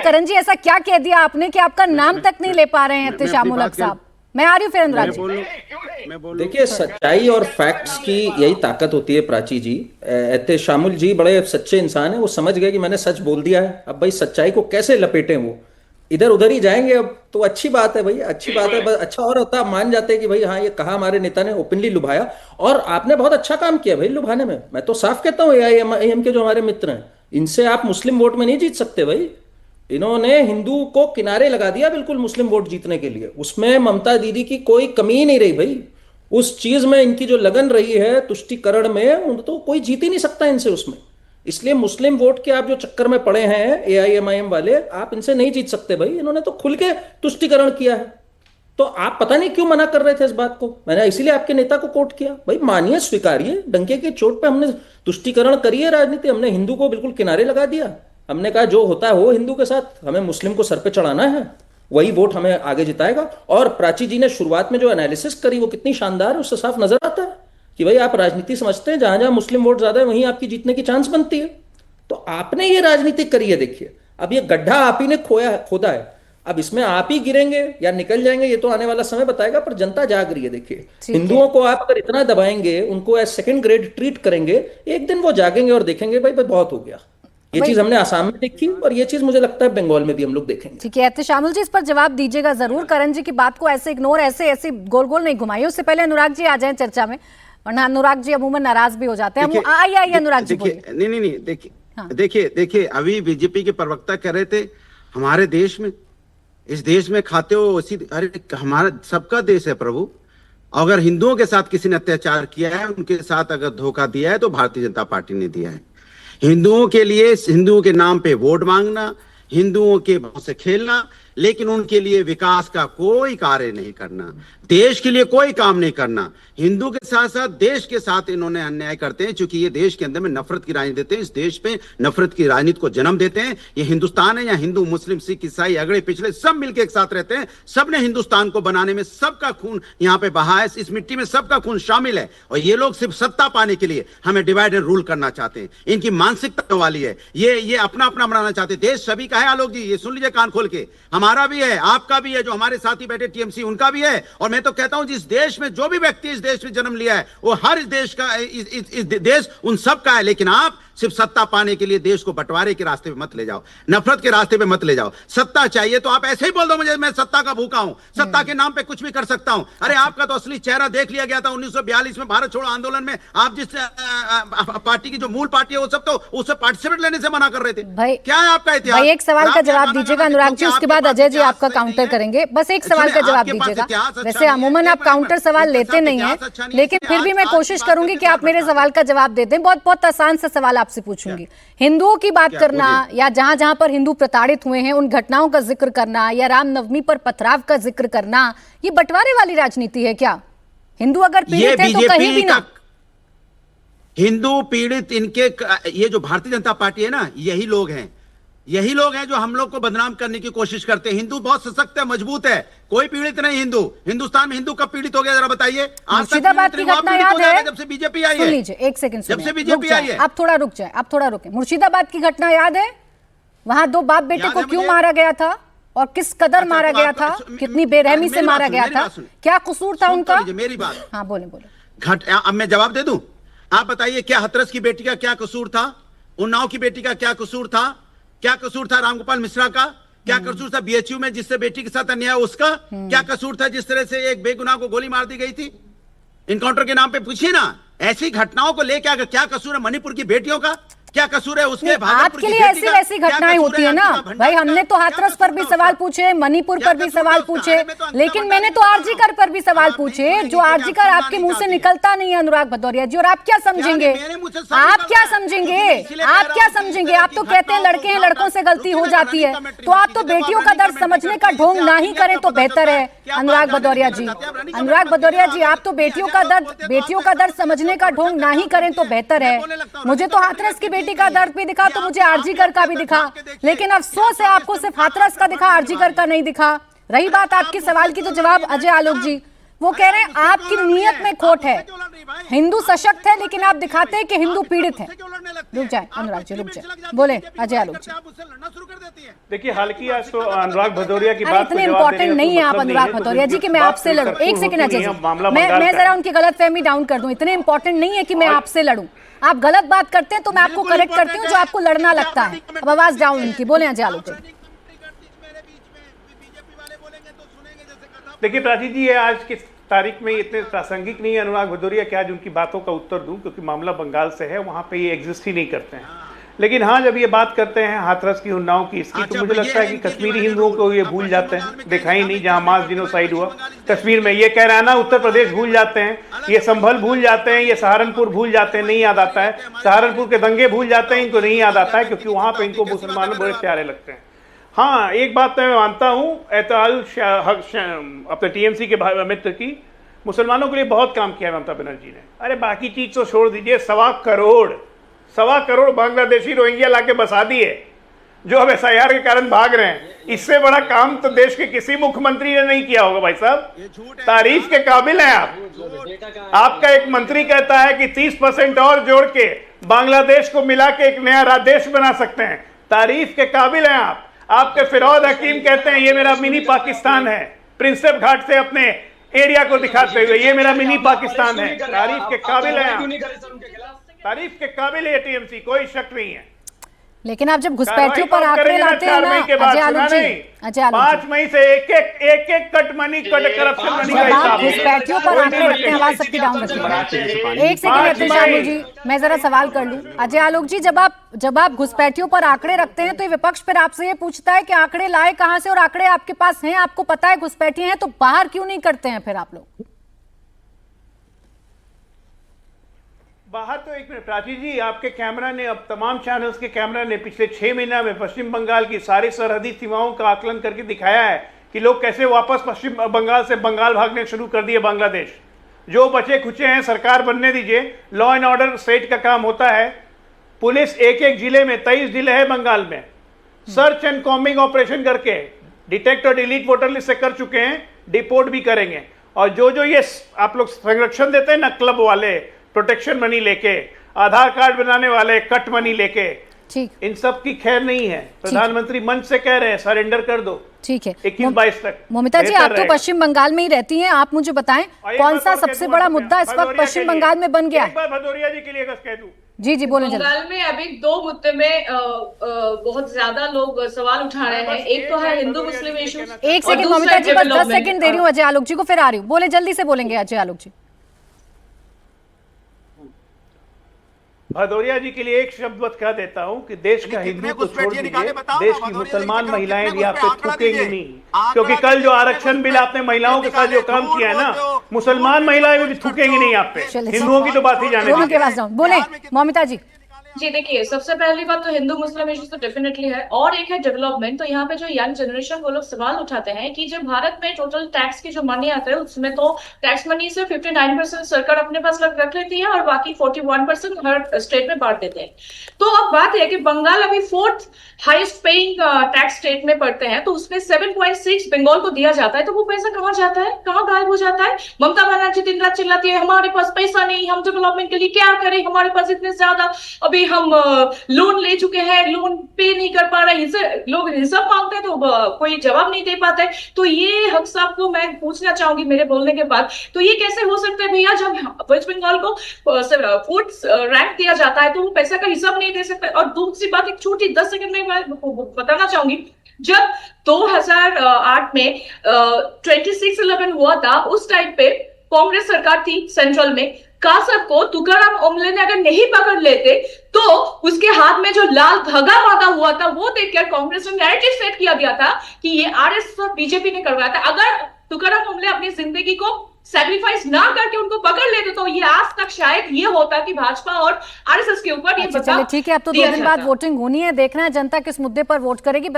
करण जी, ऐसा क्या कह दिया आपने कि आपका नाम तक नहीं ले पा रहे हैं एहतेशामुल हक साहब? मैं आ रही हूँ फिर अनुराग जी। देखिए, सच्चाई और फैक्ट्स की यही ताकत होती है प्राची जी। एहतेशामुल जी बड़े सच्चे इंसान है, वो समझ गए कि मैंने सच बोल दिया है। अब भाई सच्चाई को कैसे लपेटें, वो इधर उधर ही जाएंगे। अब तो अच्छी बात है भाई, अच्छी बात है। बस अच्छा और होता मान जाते हैं कि भाई हाँ, ये कहा हमारे नेता ने, ओपनली लुभाया। और आपने बहुत अच्छा काम किया भाई लुभाने में। मैं तो साफ कहता हूँ एआईएम के जो हमारे मित्र हैं, इनसे आप मुस्लिम वोट में नहीं जीत सकते भाई। इन्होंने हिंदू को किनारे लगा दिया बिल्कुल मुस्लिम वोट जीतने के लिए। उसमें ममता दीदी की कोई कमी ही नहीं रही भाई। उस चीज में इनकी जो लगन रही है तुष्टीकरण में, उन तो कोई जीत ही नहीं सकता इनसे उसमें। इसलिए मुस्लिम वोट के आप जो चक्कर में पड़े हैं एआईएमआईएम वाले, आप इनसे नहीं जीत सकते भाई। इन्होंने तो खुल के तुष्टीकरण किया है। तो आप पता नहीं क्यों मना कर रहे थे इस बात को। मैंने इसीलिए आपके नेता को कोट किया भाई, मानिए, स्वीकारिए, डंके की चोट पे हमने तुष्टीकरण करी है राजनीति। हमने हिंदू को बिल्कुल किनारे लगा दिया। हमने कहा जो होता है वो हिंदू के साथ, हमें मुस्लिम को सर पे चढ़ाना है, वही वोट हमें आगे जिताएगा। और प्राची जी ने शुरुआत में जो एनालिसिस करी वो कितनी शानदार है, उससे साफ नजर आता है कि भाई आप राजनीति समझते हैं, जहां जहां मुस्लिम वोट ज्यादा है वहीं आपकी जीतने की चांस बनती है। तो आपने ये राजनीति करी है। देखिए, अब ये गड्ढा आप ही ने खोदा है। अब इसमें आप ही गिरेंगे या निकल जाएंगे, ये तो आने वाला समय बताएगा। पर जनता जाग रही है। देखिए, हिंदुओं को आप अगर इतना दबाएंगे, उनको एज सेकंड ग्रेड ट्रीट करेंगे, एक दिन वो जागेंगे और देखेंगे भाई भाई बहुत हो गया। ये चीज हमने आसाम में देखी और ये चीज मुझे लगता है बंगाल में भी हम लोग देखेंगे। ठीक है, एहतेशामुल जी, इस पर जवाब दीजिएगा जरूर। करण जी की बात को ऐसे इग्नोर, ऐसे ऐसे गोल गोल नहीं घुमाइए। उससे पहले अनुराग जी आ जाएं चर्चा में, वरना अनुराग जी अमूमन नाराज भी हो जाते हैं। आइए अनुराग जी, नहीं, देखिए, अभी बीजेपी के प्रवक्ता कह रहे थे हमारे देश में, इस देश में खाते हो उसी, अरे हमारा सबका देश है प्रभु। अगर हिंदुओं के साथ किसी ने अत्याचार किया है, उनके साथ अगर धोखा दिया है, तो भारतीय जनता पार्टी ने दिया है। हिंदुओं के लिए, हिंदुओं के नाम पे वोट मांगना, हिंदुओं के भाव से खेलना, लेकिन उनके लिए विकास का कोई कार्य नहीं करना, देश के लिए कोई काम नहीं करना। हिंदू के साथ साथ देश के साथ इन्होंने अन्याय करते हैं, क्योंकि ये देश के अंदर में नफरत की राजनीति देते हैं, इस देश पे नफरत की राजनीति को जन्म देते हैं। ये हिंदुस्तान है, या हिंदू मुस्लिम सिख ईसाई अगड़े पिछले सब मिलकर एक साथ रहते हैं। सबने हिंदुस्तान को बनाने में सबका खून यहाँ पे बहा है, इस मिट्टी में सबका खून शामिल है। और ये लोग सिर्फ सत्ता पाने के लिए हमें डिवाइड एंड रूल करना चाहते हैं। इनकी मानसिकता वाली है, ये अपना अपना बनाना चाहते हैं। देश सभी का है आलोक जी, ये सुन लीजिए कान खोल के, हमारा भी है, आपका भी है, जो हमारे साथी बैठे टीएमसी उनका भी है। और मैं तो कहता हूं जिस देश में जो भी व्यक्ति इस देश में जन्म लिया है, वो हर इस देश का, इस देश उन सब का है। लेकिन आप सिर्फ सत्ता पाने के लिए देश को बंटवारे के रास्ते पे मत ले जाओ, नफरत के रास्ते पे मत ले जाओ। सत्ता चाहिए तो आप ऐसे ही बोल दो मुझे, मैं सत्ता का भूखा हूं, सत्ता के नाम पे कुछ भी कर सकता हूं। अरे आपका तो असली चेहरा देख लिया गया था 1942 में भारत छोड़ो आंदोलन में। आप जिस पार्टी की जो मूल पार्टी है, वो सब तो उससे पार्टिसिपेट लेने से मना कर रहे थे। क्या है आपका इतिहास? भाई एक सवाल का जवाब दीजिएगा अनुराग जी, उसके बाद अजय जी आपका काउंटर करेंगे। बस एक सवाल का जवाब दीजिएगा। वैसे अमूमन आप काउंटर सवाल लेते नहीं है, लेकिन फिर भी मैं कोशिश करूंगी कि आप मेरे सवाल का जवाब दे दें। बहुत बहुत आसान सा सवाल आपसे पूछूंगी। हिंदुओं की बात करना, या जहां जहां पर हिंदू प्रताड़ित हुए हैं उन घटनाओं का जिक्र करना, या रामनवमी पर पथराव का जिक्र करना, ये बंटवारे वाली राजनीति है क्या? हिंदू अगर पीड़ित है तो कहीं भी ना। हिंदू पीड़ित, इनके ये जो भारतीय जनता पार्टी है ना, यही लोग हैं जो हम लोग को बदनाम करने की कोशिश करते हैं। हिंदू बहुत सशक्त है, मजबूत है, कोई पीड़ित नहीं हिंदू। हिंदुस्तान में हिंदू कब पीड़ित हो गया जरा बताइए? मुर्शिदाबाद की घटना याद है? जब से बीजेपी आई है। सुन लीजिए, एक सेकंड, जब से बीजेपी आई है। आप थोड़ा रुक जाए, आप थोड़ा रुके। मुर्शिदाबाद की घटना याद है? वहां 2 बाप बेटे को क्यों मारा गया था और किस कदर मारा गया था, कितनी बेरहमी से मारा गया था, क्या कसूर था उनका? मेरी बात, हाँ बोले। अब मैं जवाब दे दूं? आप बताइए, क्या हाथरस की बेटी का क्या कसूर था? उन्नाव की बेटी का क्या कसूर था? क्या कसूर था रामगोपाल मिश्रा का? क्या कसूर था बीएचयू में जिससे बेटी के साथ अन्याय उसका? क्या कसूर था जिस तरह से एक बेगुनाह को गोली मार दी गई थी इनकाउंटर के नाम पे? पूछिए ना, ऐसी घटनाओं को लेकर क्या कसूर है मणिपुर की बेटियों का? क्या कसूर है उसके? आपके लिए ऐसी वैसी घटनाएं होती है ना भाई। हमने तो हाथरस पर भी सवाल पूछे, मणिपुर पर भी सवाल पूछे, लेकिन मैंने तो आरजीकर पर भी सवाल पूछे, जो आरजीकर आपके मुंह से निकलता नहीं है अनुराग भदौरिया जी। और आप क्या समझेंगे? आप क्या समझेंगे? आप क्या समझेंगे? आप तो कहते हैं लड़के हैं, लड़कों से गलती हो जाती है, तो आप तो बेटियों का दर्द समझने का ढोंग ना ही करें तो बेहतर है अनुराग भदौरिया जी। अनुराग भदौरिया जी, आप तो बेटियों का दर्द समझने का ढोंग ना ही करें तो बेहतर है। मुझे तो हाथरस की का दर्द भी दिखा, तो मुझे आरजीकर का भी दिखा, लेकिन अफसोस है आपको सिर्फ हाथरस का दिखा, आरजीकर का नहीं दिखा। रही बात आपके सवाल की, तो जवाब अजय आलोक जी, वो कह रहे हैं आपकी नीयत में खोट है। हिंदू सशक्त है लेकिन आप दिखाते हैं कि हिंदू पीड़ित है। रुक जाए अनुराग जी, रुक जाए, बोले अजय आलोक जी। देखिए, हालांकि आज तो अनुराग भदौरिया की अरे बात इतने इंपॉर्टेंट नहीं है आप अनुराग भदौरिया जी कि मैं आपसे लड़ूं। एक सेकंड अजय जी, मैं जरा उनकी गलतफहमी डाउन कर दूं। इतने इंपॉर्टेंट नहीं है कि मैं आपसे लड़ूं। आप गलत बात करते हैं तो मैं आपको करेक्ट करती हूँ जो आपको लड़ना लगता है। अब आवाज डाउन उनकी, बोले अजय आलोक जी। देखिए प्राची जी, ये आज की तारीख में इतने प्रासंगिक नहीं है अनुराग भदौरिया कि आज उनकी बातों का उत्तर दूं, क्योंकि मामला बंगाल से है, वहां पे ये एग्जिस्ट ही नहीं करते हैं। लेकिन हाँ, जब ये बात करते हैं हाथरस की, उन्नाव की, इसकी, तो मुझे लगता है कि कश्मीरी हिंदुओं को ये भूल जाते हैं। देखा ही नहीं जहां मास जिनोसाइड हुआ कश्मीर में। ये कैराना उत्तर प्रदेश भूल जाते हैं, ये संभल भूल जाते हैं, ये सहारनपुर भूल जाते हैं, नहीं याद आता है। सहारनपुर के दंगे भूल जाते हैं, इनको नहीं याद आता है, क्योंकि वहां पर इनको मुसलमान बड़े प्यारे लगते हैं। हाँ, एक बात मैं मानता हूँ अपने टीएमसी के मित्र की, मुसलमानों के लिए बहुत काम किया ममता बनर्जी ने। अरे बाकी चीज तो छोड़ दीजिए, 1.25 करोड़ बांग्लादेशी रोहिंग्या लाके बसा दिए, जो अब SIR के कारण भाग रहे हैं। इससे बड़ा काम तो देश के किसी मुख्यमंत्री ने नहीं किया होगा भाई साहब। तारीफ के काबिल हैं आप। आपका एक मंत्री कहता है कि 30% और जोड़ के बांग्लादेश को मिला के एक नया देश बना सकते हैं। तारीफ के काबिल हैं आप। आपके फिरौद हकीम कहते हैं ये मेरा मिनी पाकिस्तान है, प्रिंसेप घाट से अपने एरिया को दिखाते हुए, ये मेरा मिनी पाकिस्तान है। तारीफ के काबिल है आप। तारीफ के काबिल है टीएमसी, कोई शक नहीं है। लेकिन आप जब घुसपैठियों पर आंकड़े लाते हैं ना अजय आलोक जी, 5 मई से एक cut money, cut corruption money का जब आप हिसाब। घुसपैठियों पर आंकड़े रखते हैं, आवाज सबकी डाउन रखिए। एक सेकंड अजय आलोक जी, मैं जरा सवाल कर लूं। अजय आलोक जी, जब आप घुसपैठियों पर आंकड़े रखते हैं तो ये विपक्ष फिर आपसे ये पूछता है कि आंकड़े लाए कहां से, और आंकड़े आपके पास हैं, आपको पता है घुसपैठी हैं, तो बाहर क्यों नहीं करते हैं फिर आप लोग? बाहर तो एक मिनट प्राची जी, आपके कैमरा ने, अब तमाम चैनल्स के कैमरा ने पिछले 6 महीना में पश्चिम बंगाल की सारी सरहदी सीमाओं का आकलन करके दिखाया है कि लोग कैसे वापस पश्चिम बंगाल से बंगाल भागने शुरू कर दिए बांग्लादेश। जो बचे खुचे हैं सरकार बनने दीजिए, लॉ एंड ऑर्डर स्टेट का काम होता है। पुलिस एक जिले में, 23 जिले हैं बंगाल में, सर्च एंड कॉम्बिंग ऑपरेशन करके डिटेक्ट और डिलीट वोटर लिस्ट से कर चुके हैं, डिपोर्ट भी करेंगे। और जो ये आप लोग संरक्षण देते हैं ना, क्लब वाले, प्रोटेक्शन मनी लेके, आधार कार्ड बनाने वाले कट मनी लेके, ठीक, इन सब की खैर नहीं है। प्रधानमंत्री मंच से कह रहे हैं सरेंडर कर दो। ठीक है, 21-22 तक। ममिता जी, आप तो पश्चिम बंगाल में ही रहती हैं, आप मुझे बताएं कौन सा सबसे बड़ा मुद्दा इस वक्त पश्चिम बंगाल में बन गया है? एक बार भदौरिया जी के लिए बस कह दूं। जी बोलें जल्दी। बंगाल में अभी 2 मुद्दे में बहुत ज्यादा लोग सवाल उठा रहे हैं। एक तो है हिंदू मुस्लिम इशू। एक सेकंड ममिता जी, बस 10 सेकंड दे रही हूँ अजय आलोक जी को, फिर आ रही हूँ। बोले, जल्दी से बोलेंगे अजय आलोक जी। भदौरिया जी के लिए एक शब्द बत कह देता हूं कि देश का हिंदू को छोड़ दीजिए, देश की मुसलमान महिलाएं भी आप पे थूकेंगी नहीं, क्योंकि कल जो आरक्षण बिल आपने महिलाओं के साथ जो काम किया है ना, मुसलमान महिलाएं भी थूकेंगी नहीं आप पे। हिंदुओं की तो बात ही जाने दीजिए। बोले ममिता जी। जी देखिए, सबसे पहली बात तो हिंदू मुस्लिम इशू तो डेफिनेटली है, और एक है डेवलपमेंट। तो यहाँ पे जो यंग जनरेशन वो लोग सवाल उठाते हैं कि जब भारत में टोटल टैक्स की जो मनी आता है उसमें तो टैक्स मनी से 59% सरकार अपने पास रख लेती है और बाकी 41% हर स्टेट में बांट देते हैं। तो अब बात है कि बंगाल अभी 4th highest paying tax state में पड़ते हैं, तो उसमें 7.6 बंगाल को दिया जाता है। तो वो पैसा कहाँ जाता है, कहाँ गायब हो जाता है? ममता बनर्जी दिन रात चिल्लाती है हमारे पास पैसा नहीं, हम डेवलपमेंट के लिए क्या करें, हमारे पास इतने ज्यादा, अभी हम लोन ले चुके हैं, लोन पे नहीं कर पा रहे हैं। लोग हिसाब मांगते हैं तो कोई जवाब नहीं दे पाता है। तो ये हक साहब को मैं पूछना चाहूंगी मेरे बोलने के बाद, तो ये कैसे हो सकता है भैया, जब वेस्ट बंगाल को 4th रैंक दिया जाता है तो वो पैसा का हिसाब नहीं दे सकता? और दूसरी बात, एक छोटी 10 सेकंड में मैं बताना चाहूंगी, जब 2008 में 26/11 हुआ था, उस टाइम पे कांग्रेस सरकार थी सेंट्रल में, कासब को तुकाराम ओमले ने अगर नहीं पकड़ लेते तो उसके हाथ में जो लाल धागा बांधा हुआ था वो देखकर कांग्रेस ने नैरेटिव सेट किया गया था कि ये आरएसएस और बीजेपी ने करवाया था। अगर तुकाराम ओमले अपनी जिंदगी को सैक्रिफाइस ना करके उनको पकड़ लेते तो ये आज तक शायद ये होता कि भाजपा और आरएसएस के ऊपर ये चलिए ठीक है, अब तो 2 दिन बाद वोटिंग होनी है, देखना है जनता किस मुद्दे पर वोट करेगी।